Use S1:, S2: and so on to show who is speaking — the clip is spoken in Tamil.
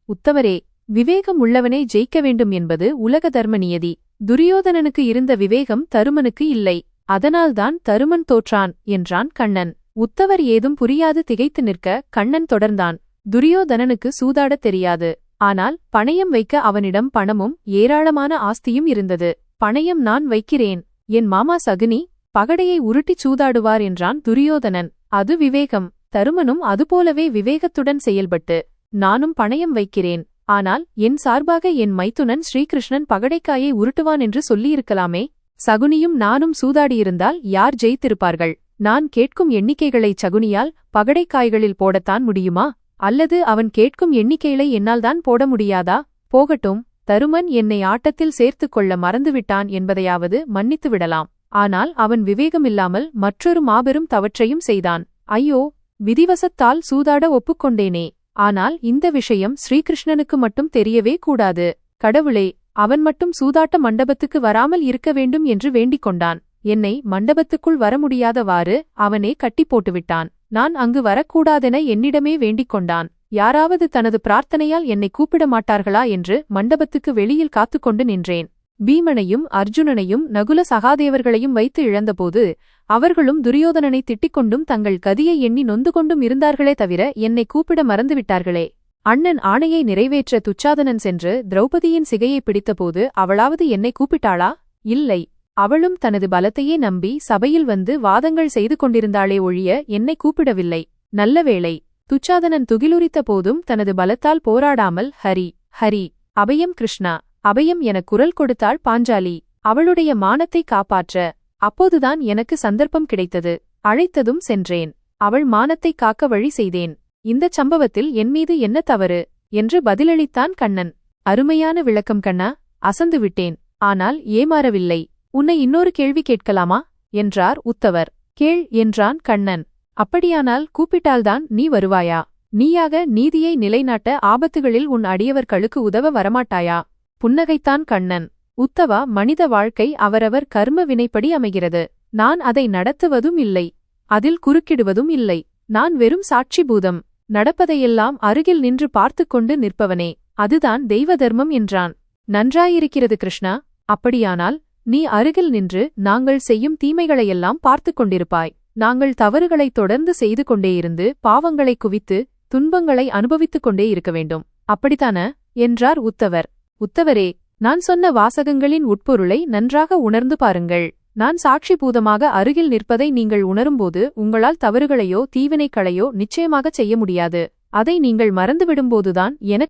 S1: உத்தவரே, விவேகம் உள்ளவனே ஜெயிக்க வேண்டும் என்பது உலக தர்ம நியதி. துரியோதனனுக்கு இருந்த விவேகம் தருமனுக்கு இல்லை. அதனால்தான் தருமன் தோற்றான் என்றான் கண்ணன். உத்தவர் ஏதும் புரியாது திகைத்து நிற்க கண்ணன் தொடர்ந்தான். துரியோதனனுக்கு சூதாடத் தெரியாது. ஆனால் பணயம் வைக்க அவனிடம் பணமும் ஏராளமான ஆஸ்தியும் இருந்தது. பணயம் நான் வைக்கிறேன். என் மாமா சகுனி பகடையை உருட்டிச் சூதாடுவார் என்றான் துரியோதனன். அது விவேகம். தருமனும் அதுபோலவே விவேகத்துடன் செயல்பட்டு, நானும் பணயம் வைக்கிறேன். ஆனால் என் சார்பாக என் மைத்துனன் ஸ்ரீகிருஷ்ணன் பகடைக்காயை உருட்டுவான் என்று சொல்லியிருக்கலாமே. சகுனியும் நானும் சூதாடியிருந்தால் யார் ஜெயித்திருப்பார்கள்? நான் கேட்கும் எண்ணிக்கைகளைச் சகுனியால் பகடைக்காய்களில் போடத்தான் முடியுமா? அல்லது அவன் கேட்கும் எண்ணிக்கைகளை என்னால்தான் போட முடியாதா? போகட்டும், தருமன் என்னை ஆட்டத்தில் சேர்த்துக் கொள்ள மறந்துவிட்டான் என்பதையாவது மன்னித்து விடலாம். ஆனால் அவன் விவேகமில்லாமல் மற்றொரு மாபெரும் தவற்றையும் செய்தான். ஐயோ, விதிவசத்தால் சூதாட ஒப்புக்கொண்டேனே. ஆனால் இந்த விஷயம் ஸ்ரீகிருஷ்ணனுக்கு மட்டும் தெரியவே கூடாது. கடவுளே, அவன் மட்டும் சூதாட்ட மண்டபத்துக்கு வராமல் இருக்க வேண்டும் என்று வேண்டிக் கொண்டான். என்னை மண்டபத்துக்குள் வர முடியாதவாறு அவனே கட்டி போட்டுவிட்டான். நான் அங்கு வரக்கூடாதென என்னிடமே வேண்டிக் கொண்டான். யாராவது தனது பிரார்த்தனையால் என்னை கூப்பிட மாட்டார்களா என்று மண்டபத்துக்கு வெளியில் காத்துக்கொண்டு நின்றேன். பீமனையும் அர்ஜுனனையும் நகுல சகாதேவர்களையும் வைத்து இழந்தபோது அவர்களும் துரியோதனனை திட்டிக்கொண்டும் தங்கள் கதியை எண்ணி நொந்து கொண்டும் இருந்தார்களே தவிர என்னை கூப்பிட மறந்துவிட்டார்களே. அண்ணன் ஆணையை நிறைவேற்ற துச்சாதனன் சென்று திரௌபதியின் சிகையை பிடித்தபோது அவளாவது என்னை கூப்பிட்டாளா? இல்லை. அவளும் தனது பலத்தையே நம்பி சபையில் வந்து வாதங்கள் செய்து கொண்டிருந்தாளே ஒழிய என்னை கூப்பிடவில்லை. நல்லவேளை, துச்சாதனன் துகிலுரித்த போதும் தனது பலத்தால் போராடாமல் ஹரி ஹரி அபயம் கிருஷ்ணா அபயம் என குரல் கொடுத்தாள் பாஞ்சாலி. அவளுடைய மானத்தை காப்பாற்ற அப்போதுதான் எனக்கு சந்தர்ப்பம் கிடைத்தது. அழைத்ததும் சென்றேன். அவள் மானத்தை காக்க வழி செய்தேன். இந்தச் சம்பவத்தில் என்மீது என்ன தவறு என்று பதிலளித்தான் கண்ணன். அருமையான விளக்கம் கண்ணா, அசந்துவிட்டேன். ஆனால் ஏமாறவில்லை. உன்னை இன்னொரு கேள்வி கேட்கலாமா என்றார் உத்தவர். கேள் என்றான் கண்ணன். அப்படியானால் கூப்பிட்டால்தான் நீ வருவாயா? நீயாக நீதியை நிலைநாட்ட ஆபத்துகளில் உன் அடியவர்களுக்கு உதவ வரமாட்டாயா? புன்னகைத்தான் கண்ணன். உத்தவா, மனித வாழ்க்கை அவரவர் கர்ம வினைப்படி அமைகிறது. நான் அதை நடத்துவதும் இல்லை, அதில் குறுக்கிடுவதும் இல்லை. நான் வெறும் சாட்சி பூதம். நடப்பதையெல்லாம் அருகில் நின்று பார்த்துக் கொண்டு நிற்பவனே. அதுதான் தெய்வ தர்மம் என்றான். நன்றாயிருக்கிறது கிருஷ்ணா. அப்படியானால் நீ அருகில் நின்று நாங்கள் செய்யும் தீமைகளையெல்லாம் பார்த்துக் கொண்டிருப்பாய். நாங்கள் தவறுகளை தொடர்ந்து செய்து கொண்டேயிருந்து பாவங்களை குவித்து துன்பங்களை அனுபவித்துக் கொண்டே இருக்க வேண்டும். அப்படித்தான என்றார் உத்தவர். உத்தவரே, நான் சொன்ன வாசகங்களின் உட்பொருளை நன்றாக உணர்ந்து பாருங்கள். நான் சாட்சி பூதமாக அருகில் நிற்பதை நீங்கள் உணரும்போது உங்களால் தவறுகளையோ தீவினைகளையோ நிச்சயமாகச் செய்ய முடியாது. அதை நீங்கள் மறந்துவிடும்போதுதான் எனக்கு